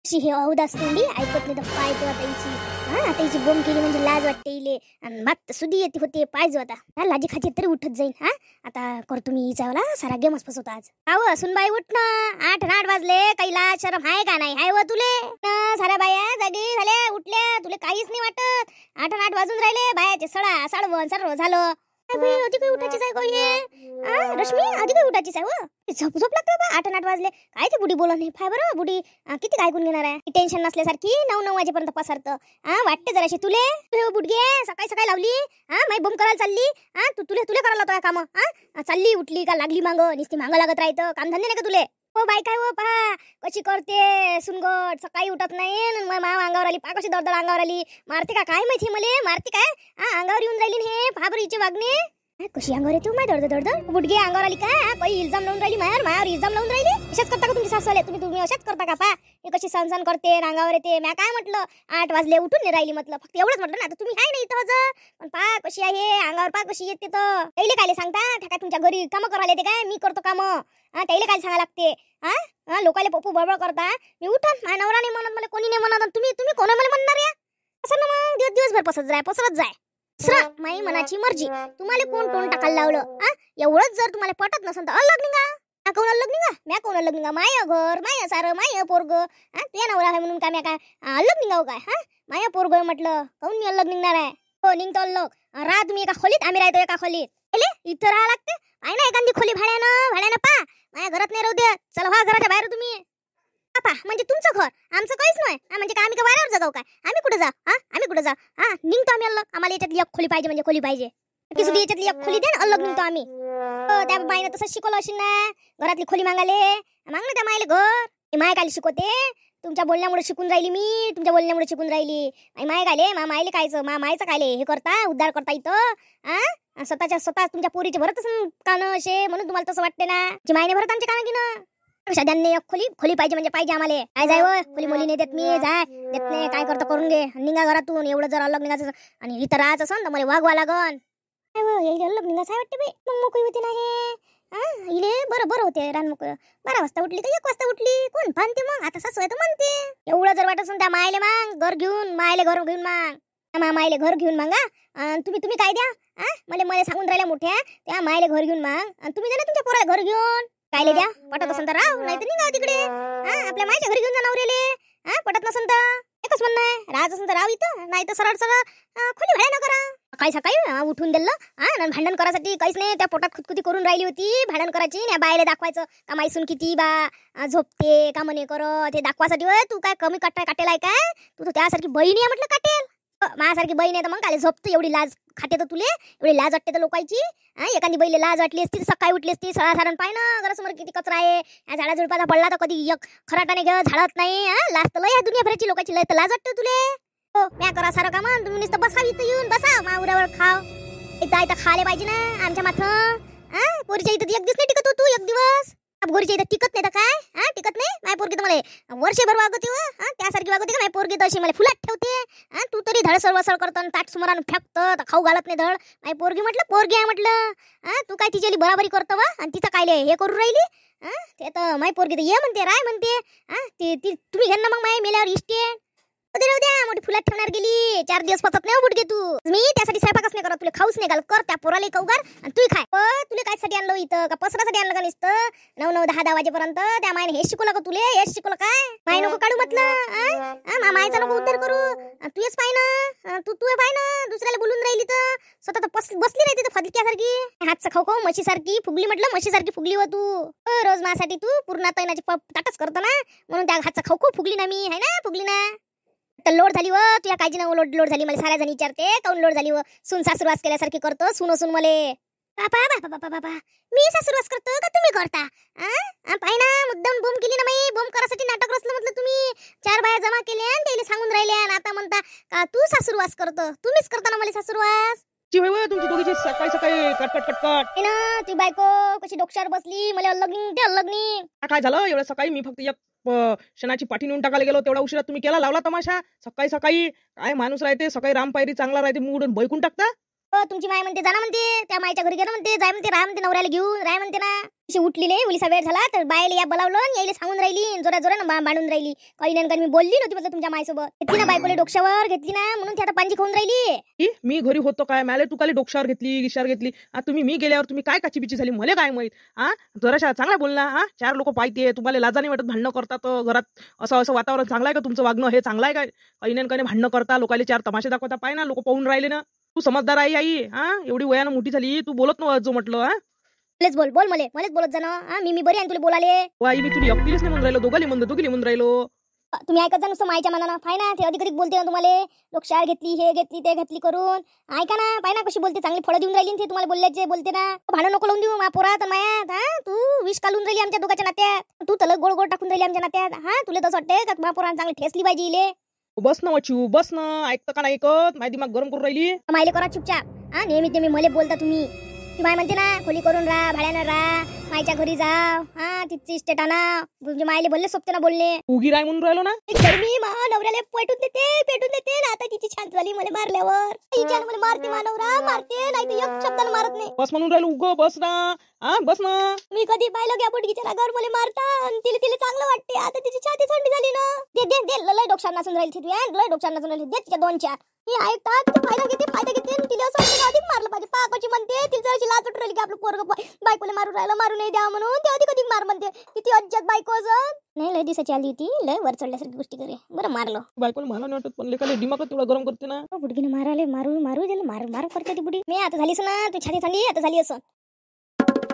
अशी हे अवदास तोंडी ऐकत नाही तर पाय तो आता हिची. हा आता हिची बोंब केली म्हणजे लाज वाटते इले. आणि मात सुधी येते होते पाय जो आता हा, लाजी खाची तरी उठत जाईल. हा आता करतो मी हिचावला सारा गेमच फसवतो आज. आव सुनबाई उठ ना, 8 वाजले. काही लाज शरम आहे का नाही? आहे व तुले ना, साऱ्या बाया जागी झाल्या उठल्या, तुले काहीच नाही वाटत. 8 वाजून राहिले, बायाचे सडा साडवण सर्व झालं. आधी काही उठायचीच आहे काही रश्मी, आधी काही उठायचीच आहे व झोप झोप लागतं बाबा. 8 वाजले काय ते बुडी बोला नाही. फाय बरं बुडी किती ऐकून घेणार आहे. टेन्शन नसल्यासारखी 9 वाजेपर्यंत पसरतं. वाटते जराशी तुले बुडगे सकाळी सकाळी लावली. माई बोंब करायला चालली. तुले करायला लावतो काम. चालली उठली का लागली मांग, नुसती मांग लागत राहतं. काम धंदे नाही का तुले? हो बाई काय हो पहा कशी करते सुनगट. सकाळी उठत नाही मा अंगावर आली. पहा कशी दरदर अंगावर आली. मारते का काय माहिती मले? मारते काय? अंगावर येऊन राहिली हे पहा बरं हिचे वागणे. कशी अंगावर येतो माय दर्द बुडगे अंगावर आली काय? काही इल्जाम लावून राहिली मायावर इल्जाम लावून राहिली. अशाच करता का तुमची सासू आले? तुम्ही अशाच करता का? पहा हे कशी सण करते अंगावर येते. म्या काय म्हटलं 8 वाजले उठून नाही राहिली म्हटलं, फक्त एवढंच म्हटलं ना. आता तुम्ही आहे नाही इथं पण पहा कशी आहे अंगावर. पहा कशी येते तर त्याला काय सांगता? काय तुमच्या घरी कामं करायला येते काय? मी करतो काम. त्याला काय सांगा लागते? लोकाले पप्पू बळबळ करता. मी उठन माझ्या नवरा नाही म्हणत, मला कोणी नाही म्हणत. तुम्ही कोणा मला म्हणणार या? असं ना मग दिवसभर पसरत जाय. माई मनाची मर्जी. तुम्हाला कोण तोंड टाकायला लावलं? एवढंच जर तुम्हाला पटत नसेल तर अलग निघा. कोण अलग निघा? म्या कोण अलग निघा? माय घर माय सारं माय पोरग. तुझ्या नवरा आहे म्हणून काय म्या काय अलग निघाव काय? माया पोरग म्हटलं काऊन मी अलग निघणार आहे? हो निघतो अलग. राहा तुम्ही एका खोलीत, आम्ही राहतो एका खोलीत. इथं राहा लागते. आहे ना एखादी खोली भाड्यानं पा. माझ्या घरात नाही राहू द्या. चला व्हा घराच्या बाहेर तुम्ही. पा म्हणजे तुमचं घर आमचं काहीच नाही. म्हणजे काय आम्ही का वाऱ्यावर जगाव काय? आम्ही कुठं जा? आम्ही कुठं जा? निघतो आम्ही अलग. आम्हाला याच्यातली एक खोली पाहिजे म्हणजे खोली पाहिजे. सुद्धा याच्यातली एक खोली द्या ना, अलग निघतो आम्ही. त्या बाईनं तसं शिकवलं असेल ना, घरातली खोली मागाले. माग ना त्या मायले घर. माय काय शिकवते? तुमच्या बोलण्यामुळे शिकून राहिली मी. तुमच्या बोलण्यामुळे शिकून राहिली. माय कायले मायले कायचं मायचं कायले हे करता उद्धार करता इथं. स्वतः तुमच्या पोरीचे भरत कान असे म्हणून तुम्हाला तसं वाटते ना. मायने भरत आमच्या कान की ना. सध्याने खोली पाहिजे म्हणजे पाहिजे आम्हाला. काय जाय व खोली मोली नाही देत मी. जाय देत नाही काय करतो करून घे. निघा घरातून. एवढं जर अलग निघायचं आणि इथं राहायचं असं तर मला वागवा लागन. काय अलग निघायचं वाटते बाई. मग मोकळी होते नाही. इले बरं होते रान मोकळं. 12 वाजता उठली तर 1 वाजता उठली. कोण भानते मग? आता सासू आहे तर म्हणते. एवढं जर वाटत असून त्या मायले मग घर घेऊन मायले घर घेऊन मायले घर घेऊन मग. तुम्ही काय द्या? मला सांगून राहिल्या मोठ्या त्या मायले घर घेऊन मग तुम्ही द्या ना तुमच्या पोराला घर घेऊन. कायले द्या? पटत असेल तर राव, नाही तर निघा तिकडे. आपल्या मायच्या घरी घेऊन जा नवऱ्याले. पटत नसेल तर एकच म्हणणं आहे, राहायचं असेल तर राव इथं, नाही तर सरळ खोली भाड्या न करा. सकाळी उठून दिलं भांडण करायसाठी काहीच नाही. त्या पोटात खुदकुती करून राहिली होती भांडण करायची. या बायले दाखवायचं का माईसून किती बा झोपते का म्हणे करत हे दाखवासाठी. तू काय कमी काटेल आहे काय? तू तर त्यासारखी बहीण आहे म्हटलं काटेल. माझ्यासारखी बहीण आहे तर मग काय झोपतो? एवढी लाज खाते तर तुले? एवढी लाज वाटते तर लोकांची? एखादी बैले लाज वाटली असती सकाळी उठली असती. सारण पाय ना घरासमोर किती कचरा आहे. या झाडा झुडपाचा पडला तर कधी एक खराटाने घ्या झाडत नाही. लाज तर लय दुनिया भराची लोकांची लय तर लाज वाटते तुले. हो म्या करा सारं का मग तुम्ही नुसतं बसा इथं येऊन बसा मावऱ्यावर खाव. इथं खाले पाहिजे ना आमच्या माथं. पोरीच्या इथं एक दिवस नाही टिकत हो तू. एक दिवस गोरीच्या इथं टिकत नाही तर काय? टिकत नाही. माय पोरगी तर मला वर्षभर वागवते व त्यासारखी वागवते का? माय पोरगी तर अशी मला फुलात ठेवते. तू तरी धडसळ वसळ करतो ताट सुमारान फेकतं खाऊ घालत नाही धड. माय पोरगी म्हटलं पोरगी आहे म्हटलं. तू काय तिच्याली बराबरी करतो वा? आणि तिचं कायले हे करून राहिली? ते तर माय पोरगी तर ये म्हणते राय म्हणते. तुम्ही घ्या ना मग माय मेल्यावर इस्टेट. द्या मोठी फुलात ठेवणार गेली. 4 दिवस पचत नाही बुडगे तू. मी त्यासाठी स्वयंपाकच नाही करत. तुला खाऊच नाही घालत. कर त्या पोराला कौगार आणि तू खाय. तुला कायसाठी आणलं इथं? का पसरासाठी आणलं का नुसतं? 9 10 वाजेपर्यंत त्या मायने हेच शिकवलं का तुले? हेच शिकवलं काय? माय नको काढू म्हटलं. मायचा नको उद्धार करू. तूच पाय ना. तू पाय ना दुसऱ्याला बोलून राहिली तर स्वतः तर बसली नाही तिथं फदक्यासारखी. हातचं खाऊ म्हशीसारखी फुगली म्हटलं. म्हशीसारखी फुगली व तू. रोज माझ्यासाठी तू पूर्ण तैनाची ताटच करतो ना म्हणून त्या हातचं खाऊ फुगली ना मी. आहे ना फुगली ना. तर लोड झाली व तुझ्या काळजी ना लोड झाली. मला साऱ्या जण विचारते काऊन लोड झाली व सून सासूरवास केल्यासारखी करतो. सून मले बाबा मी सासूरवास करतो का तुम्ही करता? पाय ना मुद्दाम बोंब केली ना बाई. बोंब करासाठी नाटक रचलं म्हटलं तुम्ही. 4 बाया जमा केल्या आणि त्याला सांगून राहिल्या. आता म्हणता का तू सासूरवास करतो. तुम्हीच करता ना मला सासूरवास. तुमची दोघीची सकाळी कटकट ना ती बायको कशी डोक्यावर बसली. मला अलगनी काय झालं एवढं सकाळी? मी फक्त एक क्षणाची पाठी नेऊन टाकायला गेलो. तेवढा उशिरा तुम्ही केला लावला तमाशा. सकाळी काय माणूस राहते सकाळी रामपायरी चांगला राहते मूड बैकून टाकता. तुमची माय म्हणते जाणं म्हणते त्या मायच्या घरी गेलं म्हणते जाय म्हणते राह म्हणते नवऱ्याला घेऊन राय म्हणते ना. अशी उठली उलीसा वेळ झाला तर बायला या बोलावलं आणि यायला सांगून राहिली जोरा जोरानं भांडून राहिली. काही नाही मी बोलली नव्हती म्हटलं तुमच्या मायसोबत. घेतली ना बायकोले डोक्यावर घेतली ना म्हणून ती आता पांजी खाऊन राहिली. मी घरी होतो काय मला तू काले डोक्यावर घेतली गिशावर घेतली. तुम्ही मी गेल्यावर तुम्ही काय काची बिची झाली मला काय माहित. जराशा चांगला बोलला. चार लोक पाहिजे तुम्हाला लाजा नाही वाटत भांडणं करतात घरात. असं वातावरण चांगलं आहे का तुमचं वागणं हे चांगलं आहे काय. काही नाही काही भांडणं करता लोकांना चार तमाशे दाखवता पाय ना लोक पाहून राहिले ना. तू समजदार आई. एवढी वयानं मोठी झाली तू बोलत नव्हतो म्हटलं. मलेच बोल मलेच बोलत जाणं. मी बरी आहे तुला बोलाले. आई मी तुला एकटीच नाही म्हणून राहिलो दोघाली म्हणतो दोघीली म्हणून राहिलो. तुम्ही ऐकत जा नुसतं मायच्या मनानं. पाय ना ते अधिक बोलते ना तुम्हाला. लोकशार घेतली हे घेतली ते घेतली करून. ऐका ना पाय ना कशी बोलते चांगली फळं देऊन राहिली ते तुम्हाला बोलल्याचे बोलते ना. भांडण नको लावून देऊ मा पोरात मायात. तू विष काढून राहिली आमच्या दोघांच्या नात्यात. तू तलक गोड गोड टाकून राहिली आमच्या नात्यात. तुला तसं वाटतंय का मा पोरानं चांगली ठेसली पाहिजे इले. बस ना वचू बस ना ऐकतं का नाही ऐकत माझी दिमाग गरम करून राहिली. मायले करा चुपचाप. नेहमी मले बोलता तुम्ही. ती माय म्हणते ना खोली करून राहा भाड्यानं राहा मायच्या घरी जाव. तिची इस्टेट आणा. तुमच्या मायले बोलले सोपते ना बोलले. उगी राय म्हणून राहिलो ना. मी मा नवऱ्याला पेटून देते ना. आता तिची छान झाली मला मारल्यावर. तिच्यानं मला मारते मानवरा मारते नाही तर एक शब्दानं मारत नाही. बस म्हणून राहिलो उग बस ना. बस ना. मी कधी पाहिलं की आपण तिच्या रागावर मला मारता आणि तिला चांगलं वाटते. आता तिची छाती थंडी झाली ना. दे लय डोक्यावर नाचून राहिली ती. लय डोक्यावर नाचून राहिली. दे तिच्या 2-4. ही ऐकतात फायदा घेते तिला असं वाटतं अधिक मारलं पाहिजे. पाकाची म्हणते तिला जराशी लाज वाटून राहिली की आपलं पोरगं बायकोला मारून राहिलं मारू नाही द्या म्हणून. ते अधिक मार म्हणते. किती अज्जात बायको असं नाही. लय दिसाची आली होती लय वर चढल्यासारखी गोष्टी करे. बरं मारलं बायकोला मला नाही वाटत पण लेकाले दिमाग तेवढा गरम करते ना. बुडकीने माराले मारू करते ती बुडी. मी आता झालीस ना तू छाती थंडी आता झाली असं.